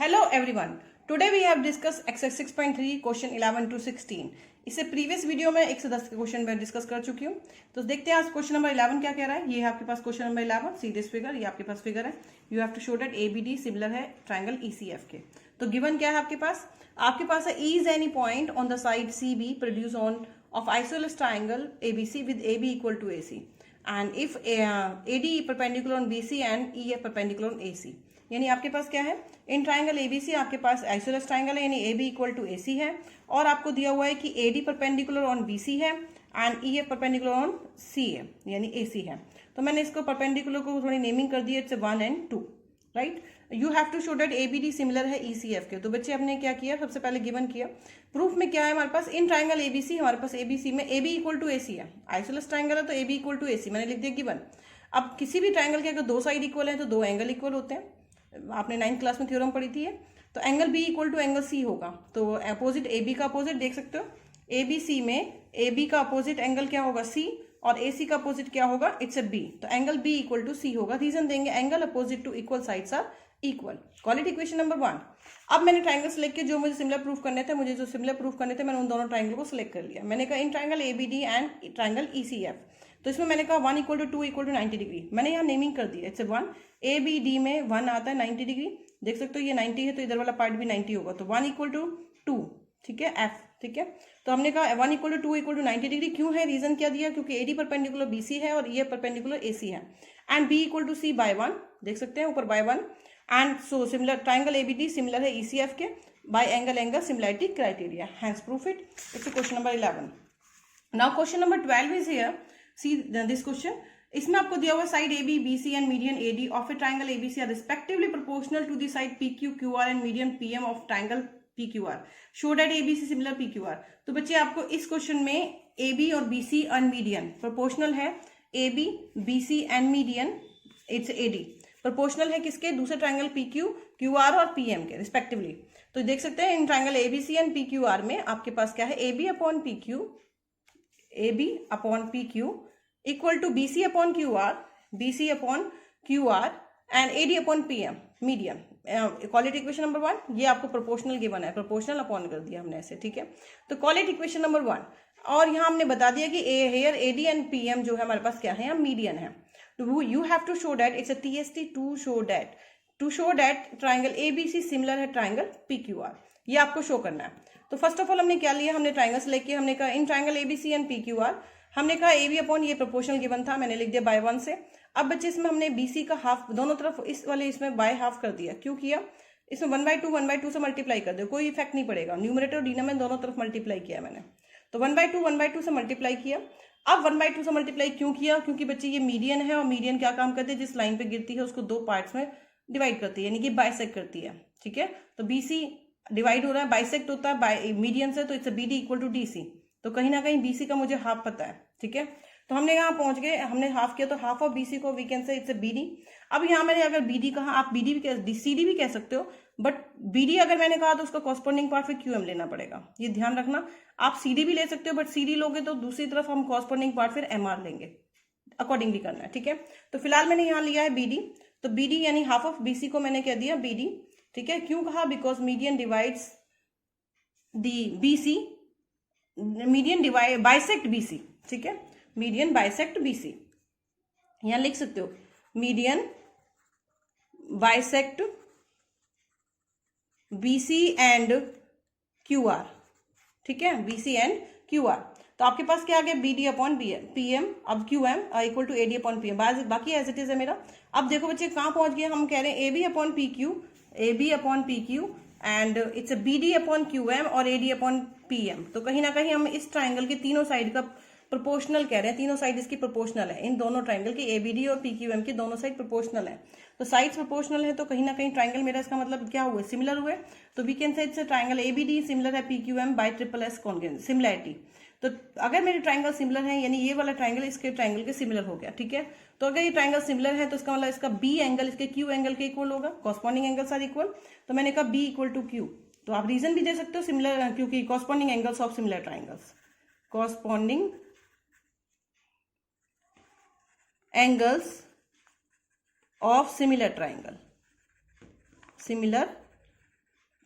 Hello everyone. Today we have discussed exercise 6.3 question 11 to 16. इससे previous video में 1 से 10 के क्वेश्चन मैं डिस्कस कर चुकी हूँ. तो देखते हैं आज क्वेश्चन नंबर 11 क्या कह रहा है. ये है आपके पास question number 11. See this figure, ये आपके पास फिगर है. You have to show that ABD similar है ट्राइंगल ECF के. तो गिवन क्या है आपके पास है E is any point on the side CB produced on of isosceles triangle ABC with AB equal to AC. And if AD perpendicular on BC and EF perpendicular on AC. यानी आपके पास क्या है, इन ट्राइंगल एबीसी आपके पास isosceles triangle है, यानी AB equal to AC है, और आपको दिया हुआ है कि AD परपेंडिकुलर ऑन BC है and EF perpendicular on C है, यानी AC है. तो मैंने इसको परपेंडिकुलर को थोड़ी नेमिंग कर दी है, it's 1 and 2, right. You have to show that ABD similar है ECF के. तो बच्चे हमने क्या किया, सबसे पहले गिवन किया. प्रूफ में क्या है हमारे पास, इन ट्राइंगल ABC हमारे पास ABC में AB इक्वल टू AC है, आइसोलेस ट्राइंगल है तो AB इक्वल टू AC मैंने लिख दिया गिवन. अब किसी भी ट्राइंगल के अगर दो साइड इक्वल है तो दो एंगल इक्वल होते हैं. आपने 9th क्लास में थ्योरम पढ़ी थी है. तो angle B equal to angle C होगा. तो अपोजिट AB का अपोजिट देख सकते हो, ABC में AB का अपोजिट एंगल क्या होगा C, और AC का अपोजिट क्या होगा, इट्स B. तो angle B equal to C होगा. रीजन देंगे angle opposite to equal sides are equal. Quality equation number 1. अब मैंने ट्राइंगल सेलेक्ट किया, जो मुझे सिमिलर प्रूफ करने थे, मैंने उन दोनों ट्राइंगल को सिलेक्ट कर लिया. मैंने कहा in triangle ABD and triangle ECF. तो इसमें मैंने कहा 1 equal to 2 equal to 90 degree. मैंने यहाँ नेमिंग कर दी, इट्स 1. ABD में 1 आता है 90 डिग्री, देख सकते हो ये 90 है तो इधर वाला पार्ट भी 90 होगा. तो 1 इक्वल टू 2, ठीक है, F, ठीक है. तो हमने कहा 1 equal to 2 equal to 90 degree. क्यों है, रीजन क्या दिया, क्योंकि AD परपेंडिकुलर BC है और EF परपेंडिकुलर AC है. And B equal to C by 1, देख सकते हैं ऊपर by 1. And so similar triangle ABD similar है ECF के by angle similarity criteria. Hence proof it. It's question number 11. Now question number 12 is here. See this question. इसमें आपको दिया हुआ side AB, BC and median AD of a triangle ABC are respectively proportional to the side PQ, QR and median PM of triangle PQR. Show that ABC similar PQR. तो बच्चे आपको इस question में AB और BC and median proportional है. AB, BC and median it's AD proportional है किसके, दूसरे ट्राइंगल PQ, QR और PM के रिस्पेक्टिवली. तो देख सकते हैं in triangle ABC and PQR में आपके पास क्या है, AB upon PQ equal to BC upon QR, BC upon QR and AD upon PM medium. Quality equation number 1. ये आपको प्रोपोर्शनल गिवन है, प्रोपोर्शनल अपॉन कर दिया हमने ऐसे, ठीक है. तो क्वालिटी इक्वेशन नंबर 1. और यहाँ हमने बता दिया कि हेयर AD एंड PM जो है हमारे पास क्या है, यहाँ मीडियन है. तो you have to show that, it's a TST to show that triangle ABC similar है ट्राइंगल PQR. ये आपको शो करना है. तो फर्स्ट ऑफ ऑल हमने क्या लिया, हमने ट्राइंगल सेलेक्ट किया. हमने कहा in triangle ABC and PQR. हमने कहा AB अपॉन ये प्रोपोर्शनल गिवन था, मैंने लिख दिया बाय 1 से. अब बच्चे इसमें हमने BC का हाफ दोनों तरफ इस वाले इसमें बाय हाफ कर दिया. क्यों किया, इसमें 1/2 से मल्टीप्लाई कर दो, कोई इफेक्ट नहीं पड़ेगा. न्यूमरेटर और डिनोमिनेटर दोनों तरफ मल्टीप्लाई किया मैंने. तो 1/2 से मल्टीप्लाई किया. अब 1/2 से मल्टीप्लाई क्यों किया, क्योंकि बच्चे ये मीडियन है और मीडियन क्या काम करती है, जिस लाइन पे गिरती है उसको दो पार्ट्स में डिवाइड करती है, यानी कि बाइसेक्ट करती है, ठीक है. तो BC डिवाइड हो रहा है, बाइसेक्ट होता है बाय मीडियन से, तो it's BD equal to DC. तो कहीं ना कहीं BC का मुझे हाफ पता है, ठीक है. तो हमने यहाँ पहुंच गए, हमने हाफ किया, तो हाफ ऑफ BC को we can say it's BD. अब यहाँ मैंने अगर BD कहा, आप BD भी CD भी कह सकते हो, बट BD अगर मैंने कहा तो उसका कॉरस्पॉन्डिंग पार्ट फिर QM लेना पड़ेगा, ये ध्यान रखना. आप CD भी ले सकते हो, बट CD लोगे तो दूसरी तरफ हम कॉरस्पॉन्डिंग पार्ट फिर MR लेंगे, अकॉर्डिंगली करना है, ठीक है. तो फिलहाल मैंने यहाँ लिया है BD. तो BD यानी हाफ ऑफ BC को मैंने कह दिया BD, ठीक है. क्यों कहा, because median divides the BC, median divide bisect BC, ठीक है. मीडियन बाइसेक्ट BC, यहां लिख सकते हो median bisect BC and QR, ठीक है, BC एंड QR. तो आपके पास क्या आ गया, BD अपॉन PM. अब QM equal to AD upon PM, बाकी एज इट इज है मेरा. अब देखो बच्चे कहाँ पहुंच गए, हम कह रहे हैं AB upon PQ and it's BD upon QM और AD अपॉन PM. तो कहीं ना कहीं हम इस ट्राइंगल के तीनों साइड का प्रोपोर्शनल कह रहे हैं, तीनों साइड इसकी प्रोपोर्शनल है. इन दोनों ट्राइंगल की ABD और PQM की दोनों साइड प्रोपोर्शनल है. तो साइड्स प्रोपोर्शनल है, तो कहीं ना कहीं ट्राइंगल मेरा इसका मतलब क्या हुए, सिमिलर हुए. तो we can say it's triangle ABD similar है PQM by SSS congruence similarity. तो अगर मेरे ट्राइंगल सिमिलर है, यानी ये वाला ट्राइंगल इसके ट्राइंगल के सिमिलर हो गया, ठीक है. तो अगर ये ट्राइंगल सिमिलर है तो इसका मतलब इसका B एंगल इसके Q एंगल के इक्वल होगा, कॉरस्पॉन्डिंग एंगल्स आर इक्वल. तो मैंने कहा B इक्वल टू Q. तो आप रीजन भी दे सकते हो सिमिलर, क्योंकि corresponding angles of similar triangles, corresponding angles of similar triangle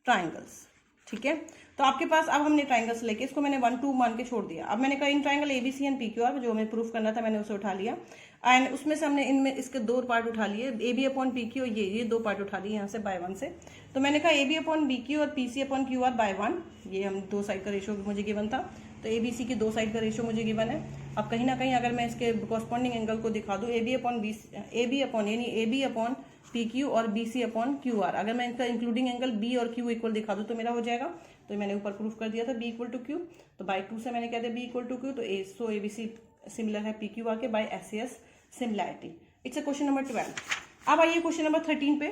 triangles. ठीक है, तो आपके पास अब हमने ट्राइंगल्स लेके इसको मैंने 1 2 मान के छोड़ दिया। अब मैंने कहा in triangle ABC and PQR जो हमें प्रूफ करना था मैंने उसे उठा लिया एंड उसमें से हमने इनमें इसके 2 पार्ट उठा लिए, A B upon P Q, ये 2 पार्ट उठा लिए यहाँ से बाय 1 से। तो मैंने कहा A B upon B Q और P C upon Q R by 1, ये हम 2 साइड का रेशो मुझे गिवन था, तो ए बी सी की 2 साइड का रेशो मुझे गिवन है। अब कहीं ना कहीं अगर मैं इसके कॉरस्पॉन्डिंग एंगल को दिखा दूँ, ए बी अपॉन यानी A B upon P Q और B C upon Q R, अगर मैं इनका इंक्लूडिंग एंगल बी और क्यू इक्वल दिखा दूँ तो मेरा हो जाएगा। तो मैंने ऊपर प्रूफ कर दिया था बी इक्वल टू क्यू, तो बाई 2 से मैंने कह दिया बी इक्वल टू क्यू, तो ए बी सी सिमिलर है पी क्यू आर के by S C S similarity. It's a question number 12। अब आइए क्वेश्चन नंबर 13 पे।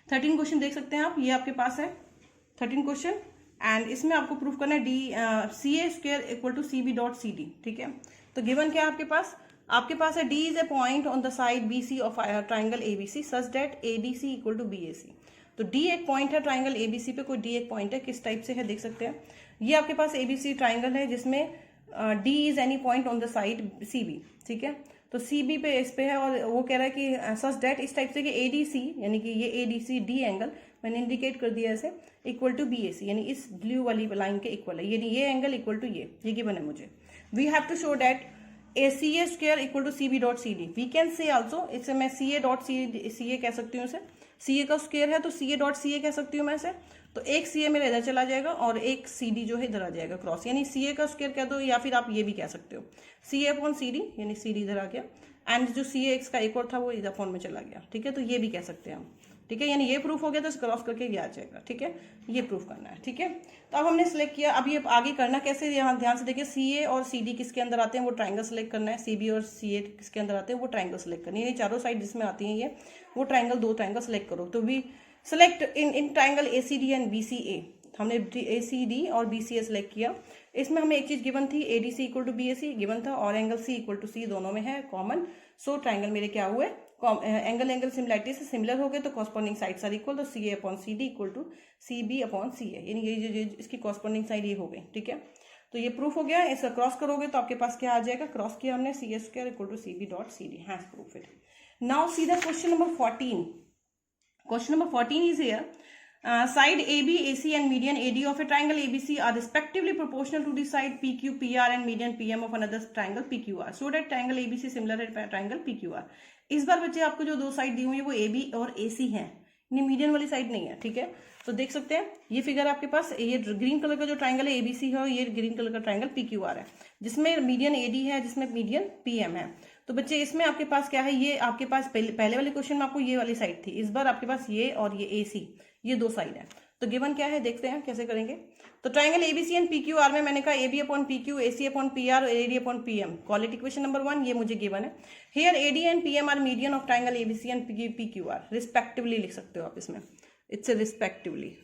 13 क्वेश्चन देख सकते हैं आप, ये आपके पास है 13 क्वेश्चन एंड इसमें आपको प्रूफ करना है D C A square equal to C B dot C D. ठीक है, तो गिवन क्या है आपके पास है D is a point on the side B C of triangle A B C such that A D C equal to B A C. तो D एक पॉइंट है ट्राइंगल ए बी सी पे, कोई डी एक पॉइंट है, किस type से है देख सकते हैं। ये आपके पास ए बी सी ट्राइंगल है जिसमें D is any point on the side C B. ठीक है, तो सी बी पे इस पे है और वो कह रहा है कि सच डेट इस टाइप से कि ए डी सी यानी कि ये A D C D angle मैंने इंडिकेट कर दिया ऐसे equal to B A C, यानी इस ब्लू वाली लाइन के इक्वल है, यानी ये एंगल इक्वल टू ये गिवन है मुझे। We have to show that A C A square equal to C B dot C D. We can say also, इससे मैं सी ए डॉट सी ए कह सकती हूँ, इसे सी ए का स्क्वायर है तो सी ए डॉट सी ए कह सकती हूँ मैं इसे। तो एक सी ए मेरा इधर चला जाएगा और एक सी डी जो है इधर आ जाएगा क्रॉस, यानी सी ए का स्क्वायर कह दो, या फिर आप ये भी कह सकते हो सी ए अपॉन सी डी, यानी सी डी इधर आ गया एंड जो सी ए एक्स का एक और था वो इधर फॉर्म में चला गया। ठीक है, तो ये भी कह सकते हैं हम। ठीक है, यानी ये प्रूफ हो गया तो क्रॉस करके ये आ जाएगा। ठीक है, ये प्रूफ करना है। ठीक है, तो अब हमने सिलेक्ट किया, अब ये आगे करना कैसे, यहाँ ध्यान से देखिए, सी ए और सी डी किसके अंदर आते हैं वो ट्राइंगल सेलेक्ट करना है, सी बी और सी ए किसके अंदर आते हैं वो ट्राइंगल सेलेक्ट करनी है, ये चारों साइड जिसमें आती हैं ये वो ट्राइंगल, 2 ट्राइंगल सेलेक्ट करो। तो we select in triangle A C D and B C A, हमने ए सी डी और बी सी ए सेलेक्ट किया। इसमें हमें एक चीज गिवन थी, A D C equal to B A C given था और angle C equal to C दोनों में है कॉमन। सो ट्राइंगल मेरे क्या हुए, एंगल सिमिलैरिटी से सिमिलर हो गए, तो कॉरस्पॉन्डिंग साइड्स आर इक्वल, तो C A upon C D equal to C B upon C A, यानी ये इसकी कॉरस्पॉन्डिंग साइड ये हो गई। ठीक है, तो ये प्रूफ हो गया। इसका क्रॉस करोगे तो आपके पास क्या आ जाएगा, क्रॉस किया हमने C A square equal to C B dot C D, hence proof it. Now see the question number 14। Question number 14 is here. Side AB, AC and median AD of a triangle ABC are respectively proportional to the side PQ, PR and median PM of another triangle PQR. So that triangle ABC similar है triangle PQR. इस बार बच्चे आपको जो 2 side दी हुई है वो AB और AC हैं, ये मीडियन वाली साइड नहीं है। ठीक है, तो देख सकते हैं ये फिगर आपके पास, ये ग्रीन कलर का जो ट्राइंगल है ABC है और ये ग्रीन कलर का ट्राइंगल PQR है, जिसमें मीडियन AD है, जिसमें मीडियन PM है। तो बच्चे इसमें आपके पास क्या है, ये आपके पास पहले वाले क्वेश्चन में आपको ये वाली साइड थी, इस बार आपके पास ये और ये AC, ये 2 साइड है। तो गिवन क्या है देखते हैं कैसे करेंगे। तो ट्राइंगल एबीसी एंड पीक्यूआर में मैंने कहा AB upon PQ, AC upon PR और AD upon PM, quality equation number 1 ये मुझे गिवन है। Here AD and PM are median of triangle ABC and PQR, respectively लिख सकते हो आप इसमें, इट्स रिस्पेक्टिवली।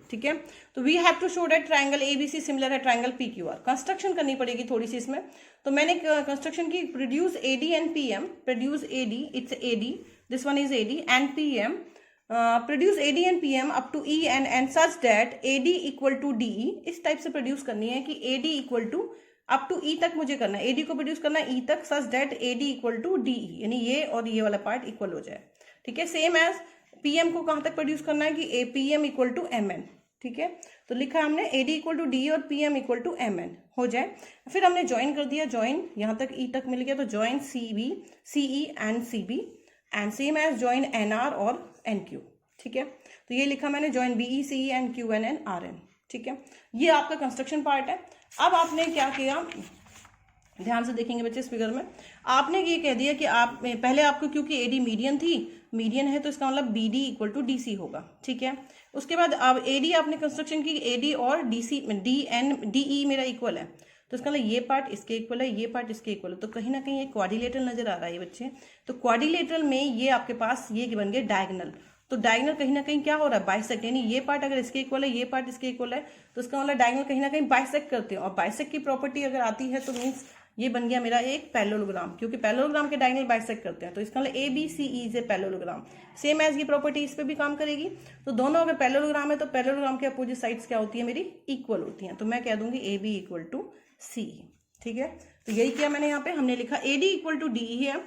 ठीक है, तो we have to show that triangle ABC similar है ट्राइंगल PQR। कंस्ट्रक्शन करनी पड़ेगी थोड़ी सी इसमें, तो मैंने कंस्ट्रक्शन की, produce AD and PM, produce AD, it's AD, this one is AD and PM, produce AD and PM up to E and such that AD equal to DE, इस type से प्रोड्यूस करनी है कि AD equal to up to E तक मुझे करना है, AD को प्रोड्यूस करना है E तक, such that AD equal to DE, यानी ये और ये वाला पार्ट इक्वल हो जाए। ठीक है, सेम एज PM को कहाँ तक प्रोड्यूस करना है कि PM इक्वल टू MN। ठीक है, तो लिखा हमने AD इक्वल टू DE और PM इक्वल टू MN हो जाए। फिर हमने ज्वाइन कर दिया, ज्वाइन यहाँ तक E तक मिल गया, तो join CB, CE and CB and same as join NR और NQ। ठीक है, तो ये लिखा मैंने join BE, CE and QN and RN। ठीक है, ये आपका कंस्ट्रक्शन पार्ट है। अब आपने क्या किया, ध्यान से देखेंगे बच्चे इस फिगर में, आपने ये कह दिया कि आप पहले आपको, क्योंकि AD मीडियन थी, मीडियन है तो इसका मतलब BD इक्वल टू DC होगा। ठीक है, उसके बाद अब AD आपने कंस्ट्रक्शन की, AD और DE मेरा इक्वल है, तो इसका मतलब ये पार्ट इसके इक्वल है, ये पार्ट इसके इक्वल है, तो कहीं ना कहीं ये क्वाड्रिलेटरल नजर आ रहा है बच्चे। तो क्वाड्रिलेटरल में ये आपके पास ये बन गए डायगोनल, तो डायगोनल कहीं ना कहीं क्या हो रहा है, बाइसेक्ट, यानी ये पार्ट अगर इसके इक्वल है, ये पार्ट इसके इक्वल है, तो इसका मतलब डायगोनल कहीं ना कहीं बाइसेक्ट करते हैं, और बाइसेक्ट की प्रॉपर्टी अगर आती है तो मीन्स ये बन गया मेरा एक पैरेललोग्राम, क्योंकि पैरेललोग्राम के डायगोनल बाइसेक्ट करते हैं, तो इसका मतलब ABCE is a parallelogram. Same as ये प्रॉपर्टी इस पे भी काम करेगी, तो दोनों अगर पैरेललोग्राम है तो पैरेललोग्राम के अपोजिट साइड्स क्या होती है मेरी, इक्वल होती हैं, तो मैं कह दूंगी AB इक्वल टू CE। ठीक है, तो यही किया मैंने यहाँ पे, हमने लिखा AD इक्वल टू DE है,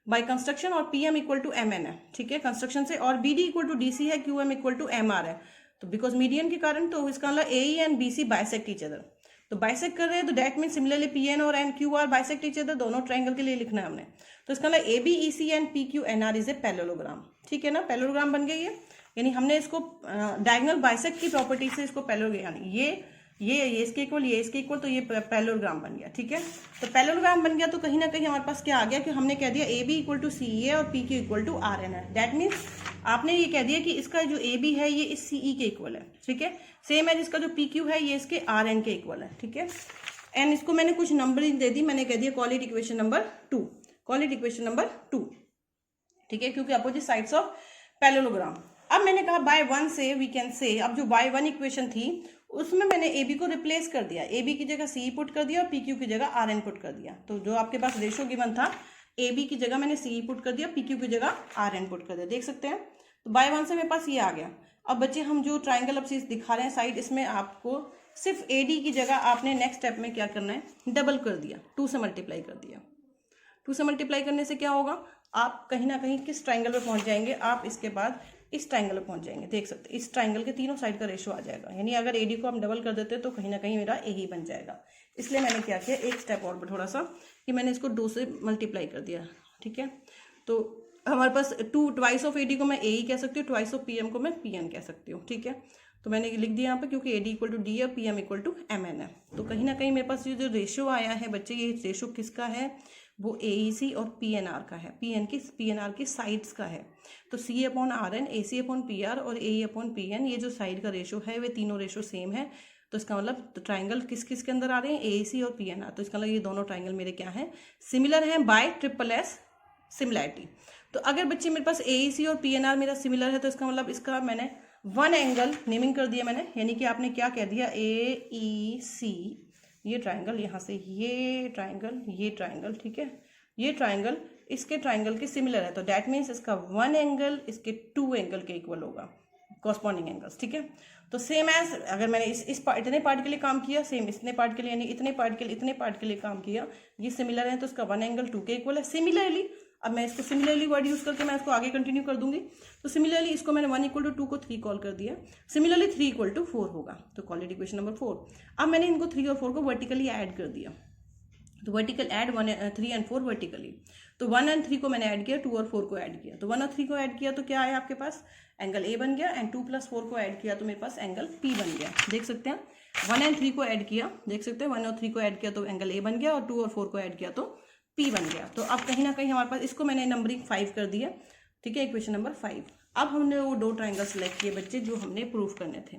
बाय कंस्ट्रक्शन, और P M equal to M N है, ठीक है, कंस्ट्रक्शन से, और B D equal to D C है, Q M equal to M R है, तो बिकॉज मीडियन के कारण, तो इसका मतलब A and B C bisect each other, तो बाइसेक्ट कर रहे हैं, तो that mean similarly P N और N Q R bisect each other, दोनों ट्राइंगल के लिए लिखना है हमने, तो इसका मतलब A B E C and P Q N R is a parallelogram, ठीक है ना, पैरेललोग्राम बन गई है, यानी हमने इसको डायगोनल बाइसेक्ट की प्रॉपर्टी से इसको पैरेललोग्राम, यानी ये इसके इक्वल, ये इसके इक्वल, तो ये पैरेललोग्राम बन गया, ठीक है। तो पैरेललोग्राम बन गया तो कहीं ना कहीं हमारे पास क्या आ गया कि हमने कह दिया A B equal to C A और P Q equal to R N है, दैट मीन्स आपने ये कह दिया कि इसका जो ए बी है ये इस सी ई के इक्वल है, ठीक है, सेम है जिसका जो पी क्यू है ये इसके आर एन के इक्वल है, ठीक है। एंड इसको मैंने कुछ नंबरिंग दे दी, मैंने कह दिया call it equation number 2, call it equation number 2, ठीक है, क्योंकि अपोजिट साइड्स ऑफ पैरेललोग्राम। अब मैंने कहा बाय वन से वी कैन से, अब जो बाय वन इक्वेशन थी उसमें मैंने ए बी को रिप्लेस कर दिया, ए बी की जगह सी पुट कर दिया और पी क्यू की जगह आर एन पुट कर दिया, तो जो आपके पास रेशो गिवन था ए बी की जगह मैंने सी पुट कर दिया, पी क्यू की जगह आर एन पुट कर दिया, देख सकते हैं। तो बाय वन से मेरे पास ये आ गया। अब बच्चे हम जो ट्राइंगल अब दिखा रहे हैं साइड, इसमें आपको सिर्फ ए डी की जगह आपने नेक्स्ट स्टेप में क्या करना है, डबल कर दिया, 2 से मल्टीप्लाई कर दिया। 2 से मल्टीप्लाई करने से क्या होगा, आप कहीं ना कहीं किस ट्राइंगल पर पहुंच जाएंगे, आप इसके बाद इस ट्राइंगल पर पहुंच जाएंगे, देख सकते हैं इस ट्राइंगल के तीनों साइड का रेशो आ जाएगा, यानी अगर एडी को हम डबल कर देते तो कहीं ना कहीं मेरा ए ही बन जाएगा। इसलिए मैंने क्या किया, एक स्टेप और थोड़ा सा कि मैंने इसको 2 से मल्टीप्लाई कर दिया, ठीक है। तो हमारे पास ट्वाइस ऑफ एडी को मैं ए ही कह सकती हूँ, ट्वाइस ऑफ पी एम को मैं पी एन कह सकती हूँ, ठीक है। तो मैंने लिख दिया यहाँ पे, क्योंकि A D equal to D है, P M equal to M N है, तो कहीं ना कहीं मेरे पास ये जो रेशो आया है बच्चे, ये रेशो किसका है, वो ए ई सी और पी एन आर का है, पी एन आर की साइड्स का है, तो C upon R N, A C upon P R और ए अपॉन पी एन, ये जो साइड का रेशो है वे तीनों रेशो सेम है, तो इसका मतलब तो ट्राइंगल किस किस के अंदर आ रहे हैं, ए सी और पी एन आर, तो इसका मतलब ये दोनों ट्राइंगल मेरे क्या है, सिमिलर हैं बाय ट्रिपल एस सिमिलैरिटी। तो अगर बच्चे मेरे पास ए सी और पी एन आर मेरा सिमिलर है, तो इसका मतलब इसका मैंने वन एंगल नेमिंग कर दिया मैंने, यानी कि आपने क्या कह दिया, ए ई सी, ये ट्राइंगल, यहाँ से ये ट्राइंगल, ठीक है, ये ट्राइंगल इसके ट्राइंगल के सिमिलर है, तो दैट मीन्स इसका वन एंगल इसके 2 एंगल के इक्वल होगा, कॉरस्पॉन्डिंग एंगल्स, ठीक है। तो सेम एज अगर मैंने इतने पार्ट के लिए काम किया, सेम इतने पार्ट के लिए, यानी इतने पार्ट के लिए काम किया, ये सिमिलर है तो इसका वन एंगल 2 के इक्वल है। सिमिलरली अब मैं इसको सिमिलरली वर्ड यूज करके मैं इसको आगे कंटिन्यू कर दूंगी, तो सिमिलरली इसको मैंने 1 इक्वल टू 2 को 3 कॉल कर दिया, सिमिलरली 3 इक्वल टू 4 होगा, तो कॉल इट इक्वेशन नंबर 4। अब मैंने इनको 3 और 4 को वर्टिकली ऐड कर दिया, तो वर्टिकल ऐड 3 एंड 4 वर्टिकली, तो 1 एंड 3 को मैंने ऐड किया, 2 और 4 को ऐड किया, तो 1 और 3 को ऐड किया तो क्या आया आपके पास, एंगल ए बन गया, एंड 2 + 4 को ऐड किया तो मेरे पास एंगल पी बन गया, देख सकते हैं। 1 एंड 3 को ऐड किया, देख सकते हैं 1 और 3 को ऐड किया तो एंगल ए बन गया, और 2 और 4 को ऐड किया तो पी बन गया। तो अब कहीं ना कहीं हमारे पास, इसको मैंने नंबरिंग 5 कर दिया, ठीक है, इक्वेशन नंबर 5। अब हमने वो 2 ट्राइंगल सेलेक्ट किए बच्चे जो हमने प्रूफ करने थे।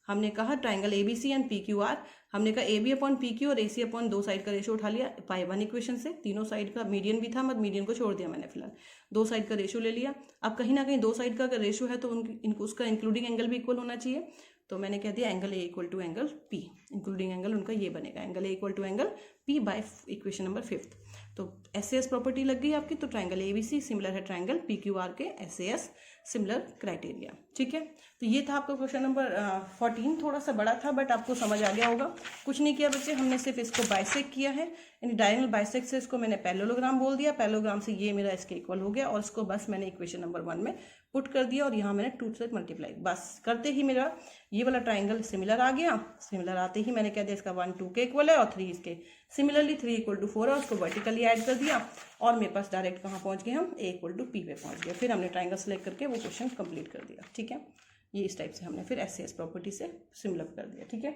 हमने कहा triangle A B C and P Q R, हमने कहा A B upon P Q और ए सी अपॉन 2 साइड का रेशो उठा लिया बाय वन इक्वेशन से, तीनों साइड का मीडियन भी था, मत मीडियन को छोड़ दिया मैंने फिलहाल, 2 साइड का रेशो ले लिया। अब कहीं ना कहीं 2 साइड का अगर रेशो है तो इनको उसका इंक्लूडिंग एंगल भी इक्वल होना चाहिए, तो मैंने कह दिया angle A equal to angle P, including angle उनका ये बनेगा, angle A equal to angle P by equation number 5। तो एस प्रॉपर्टी लग गई आपकी, तो triangle A B C similar है ट्राइंगल पी क्यू आर के एस सिमिलर क्राइटेरिया, ठीक है। तो ये था आपका क्वेश्चन नंबर 14, थोड़ा सा बड़ा था बट आपको समझ आ गया होगा। कुछ नहीं किया बच्चे, हमने सिर्फ इसको बाइसेक्ट किया है, यानी डायगोनल बाइसेक्ट से इसको मैंने पैरेललोग्राम बोल दिया, पैरेललोग्राम से ये मेरा इसके इक्वल हो गया, और इसको बस मैंने इक्वेशन नंबर 1 में पुट कर दिया, और यहाँ मैंने 2 से मल्टीप्लाई, बस करते ही मेरा ये वाला ट्राइंगल सिमिलर आ गया। सिमिलर आते ही मैंने कह दिया इसका 1 2 के इक्वल है और 3 इसके, सिमिलरली 3 इक्वल टू 4 है, उसको वर्टिकली ऐड कर दिया, और मेरे पास डायरेक्ट कहाँ पहुँच गए हम, ए इक्वल टू पी पे पहुँच गए। फिर हमने ट्राइंगल सेलेक्ट करके वो क्वेश्चन कंप्लीट कर दिया, ठीक है। ये इस टाइप से हमने फिर एस प्रॉपर्टी से सिमिलर कर दिया, ठीक है।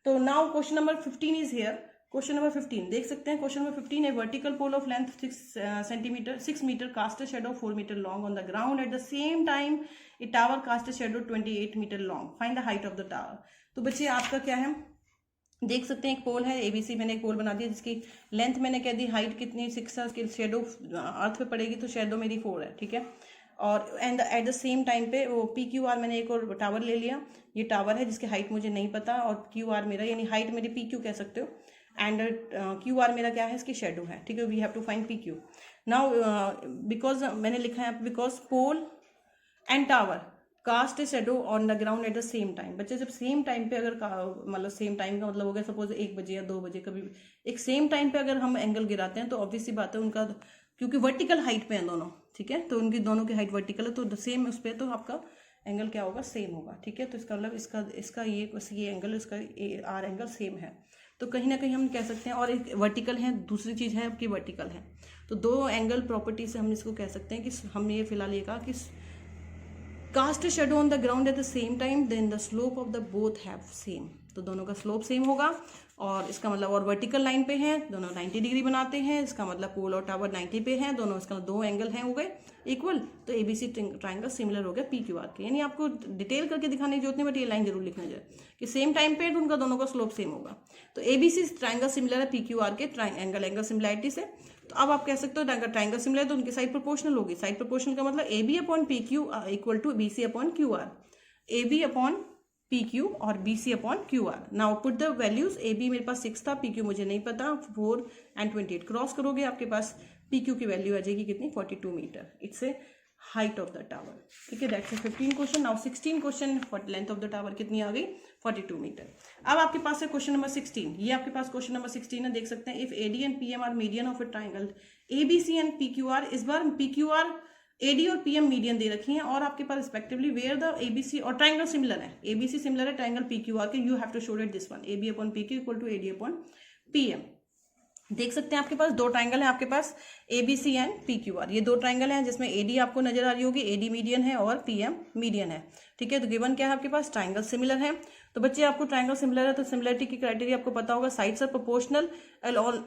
तो now question number 15 is here. Question number 15 देख सकते हैं, क्वेश्चन नंबर 15 है vertical pole of length 6 metre cast a shadow 4 metre long on the ground at the same time a tower cast a shadow 28 metre long, find the height of the tower. तो बच्चे आपका क्या है, देख सकते हैं एक पोल है एबीसी, मैंने एक पोल बना दिया जिसकी लेंथ मैंने कह दी, हाइट कितनी 6 है, शेडो अर्थ पे पड़ेगी तो शेडो मेरी 4 है, ठीक है। और and eight the same time पे वो पी क्यू आर मैंने एक और टावर ले लिया, ये टावर है जिसकी हाइट मुझे नहीं पता, और क्यू आर मेरा, यानी हाइट मेरी पी क्यू कह सकते हो, एंड क्यू आर मेरा क्या है, इसकी शेडो है, ठीक है। We have to find P Q. Now because मैंने लिखा है because pole and tower cast a shadow on the ground at the same time. बच्चे जब सेम टाइम पे अगर मतलब सेम टाइम का मतलब हो गया सपोज 1 बजे या 2 बजे, कभी एक सेम टाइम पे अगर हम एंगल गिराते हैं तो ऑब्वियसली बात है उनका क्योंकि वर्टिकल हाइट पे हैं दोनों, ठीक है, तो उनकी दोनों की हाइट वर्टिकल है, तो सेम उस पर तो आपका एंगल क्या होगा, सेम होगा, ठीक है। तो इसका मतलब इसका ये एंगल, इसका आर एंगल सेम है, तो कहीं ना कहीं हम कह सकते हैं। और एक वर्टिकल है, दूसरी चीज़ है आपकी वर्टिकल है, तो दो एंगल प्रॉपर्टी से हम इसको कह सकते हैं कि हमने ये फिलहाल ये कहा कि cast shadow on the ground at the same time then the slope of the both have same, तो दोनों का स्लोप सेम होगा। और इसका मतलब और वर्टिकल लाइन पे हैं दोनों 90 डिग्री बनाते हैं, इसका मतलब पोल और टावर 90 पे हैं दोनों, इसका दो एंगल हैं हो गए इक्वल, तो एबीसी ट्राइंगल सिमिलर हो गया पी क्यू आर के। यानी आपको डिटेल करके दिखाने की जरूरत नहीं, बट ये लाइन जरूर लिखना चाहिए कि सेम टाइम पे तो उनका दोनों का स्लोप सेम होगा। तो एबीसी ट्राइंगल सिमिलर है पी क्यू आर के एंगल सिमिलरिटी से। तो अब आप कह सकते हो अगर ट्राइंगल सिमिलर है तो उनकी साइड प्रोपोर्शनल होगी। साइड प्रोपोर्शनल का मतलब A B upon P Q equal to B C upon Q R, A B upon P Q और B C upon Q R. Now put the values, A B मेरे पास 6 था, P Q मुझे नहीं पता, 4 and 28 cross करोगे आपके पास पी क्यू की वैल्यू आ जाएगी कितनी, 42 metre. It's a height of the tower, ठीक है। That's 15 question. Now 16 question, length of the tower कितनी आ गई, 42 मीटर। अब आपके पास है क्वेश्चन नंबर 16, ये आपके पास क्वेश्चन नंबर 16 है, देख सकते हैं। If AD and PM are median of a triangle ABC and PQR, इस बार पीक्यूआर एडी और पीएम मीडियन दे रखी हैं, और आपके पास रिस्पेक्टिवली वेयर द एबीसी और ट्राइंगल सिमिलर है, एबीसी सिमिलर है ट्राइंगल पीक्यूआर के, you have to show that this one AB upon PQ equal to AD upon PM. देख सकते हैं आपके पास दो ट्राइंगल है, आपके पास एबीसी एंड पीक्यूआर, ये दो ट्राइंगल हैं जिसमें एडी आपको नजर आ रही होगी, एडी मीडियन है और पीएम मीडियन है, ठीक है। तो गिवन क्या है आपके पास, ट्राइंगल सिमिलर है। तो बच्चे आपको ट्राइंगल सिमिलर है तो सिमिलरिटी की क्राइटेरिया आपको पता होगा, sides are proportional,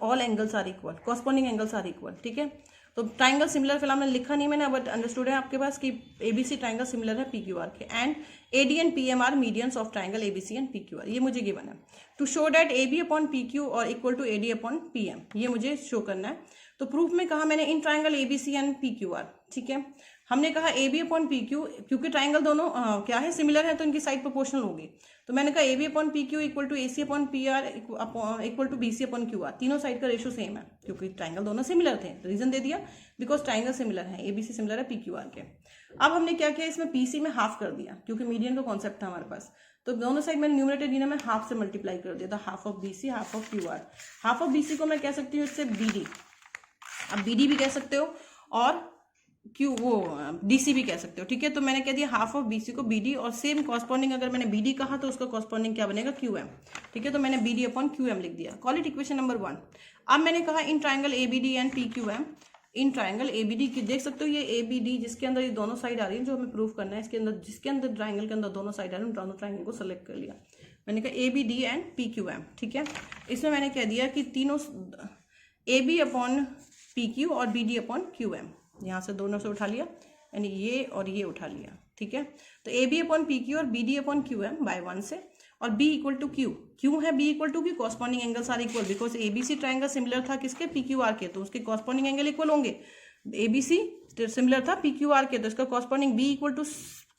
all angles are equal, corresponding angles are equal, ठीक है। तो ट्राइंगल सिमिलर फिलहाल मैंने लिखा नहीं मैंने, बट अंडरस्टूड है आपके पास कि एबीसी ट्राइंगल सिमिलर है पीक्यूआर के, and AD and PM are medians of triangle ABC and PQR, ये मुझे गिवन है। To show that AB upon PQ और equal to AD upon PM, ये मुझे शो करना है। तो प्रूफ में कहा मैंने in triangle ABC and PQR, ठीक है। हमने कहा A B upon P Q, क्योंकि ट्राइंगल दोनों क्या है, सिमिलर है, तो इनकी साइड प्रोपोर्शनल होगी। तो मैंने कहा A B upon P Q equal to A C upon P R equal to B C upon Q R, तीनों साइड का रेशो सेम है, क्योंकि ट्राइंगल दोनों सिमिलर थे। रीजन दे दिया बिकॉज ट्राइंगल सिमिलर है, ए बी सी सिमिलर है P Q R के। अब हमने क्या किया, इसमें पी सी में हाफ कर दिया, क्योंकि मीडियन का कॉन्सेप्ट था हमारे पास, तो दोनों साइड मैंने न्यूमरेटर डिनोमिनेटर में हाफ से मल्टीप्लाई कर दिया था, half of B C half of Q R. Half of B C को मैं कह सकती हूँ इससे बी डी, अब बी डी भी कह सकते हो और क्यू वो डीसी भी कह सकते हो, ठीक है। तो मैंने कह दिया हाफ ऑफ बीसी को बीडी, और सेम कॉरस्पॉन्डिंग अगर मैंने बीडी कहा तो उसका कॉरस्पॉन्डिंग क्या बनेगा, क्यूएम, ठीक है। तो मैंने बीडी अपॉन क्यूएम लिख दिया, कॉल इट इक्वेशन नंबर 1। अब मैंने कहा in triangle ABD and P QM, in triangle ABD की देख सकते हो, ये एबीडी जिसके अंदर ये दोनों साइड आ रही है, जो हमें प्रूफ करना है, इसके अंदर जिसके अंदर ट्राइंगल के अंदर दोनों साइड आ रही है, दोनों ट्राइंगल को सेलेक्ट कर लिया। मैंने कहा एबीडी एंड पी क्यूएम, ठीक है। इसमें मैंने कह दिया कि तीनों A B upon P Q और B D upon Q M, यहाँ से दोनों से उठा लिया, यानी ये और ये उठा लिया, ठीक है। तो A B upon P Q और B D upon Q M by 1 से, और B equal to Q, Q है B equal to Q, corresponding angles are equal, because ABC triangle similar था किसके, पी क्यू आर के, तो उसके corresponding angle equal होंगे। एबीसी सिमिलर था पी क्यू आर के, तो इसका corresponding B equal to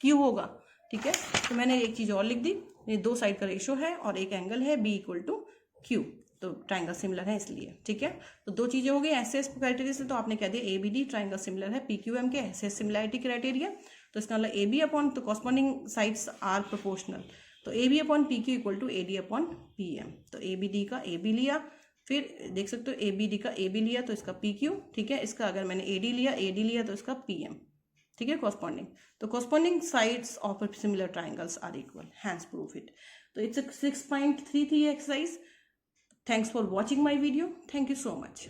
Q होगा, ठीक है। तो मैंने एक चीज और लिख दी, ये दो साइड का रेशो है और एक एंगल है बी इक्वल टू क्यू, तो ट्राइंगल सिमिलर है इसलिए, ठीक है। तो दो चीजें हो गई एसएस क्राइटेरिया से, तो आपने कह दिया एबीडी ट्राइंगल सिमिलर है पीक्यूएम के, एसएस सिमिलरिटी क्राइटेरिया, तो इसका मतलब ए बी अपॉन, तो कॉरस्पॉन्डिंग साइड्स आर प्रोपोर्शनल, तो A B upon P Q equal to A D upon P M. तो ए बी डी का ए बी लिया, फिर देख सकते हो ए बी डी का ए बी लिया तो इसका पी क्यू, ठीक है। इसका अगर मैंने ए डी लिया तो इसका पी एम, ठीक है, कॉरस्पॉन्डिंग। तो corresponding sides of similar triangles are equal, hence proof it. तो इट्स 6.3 थी exercise. Thanks for watching my video. Thank you so much.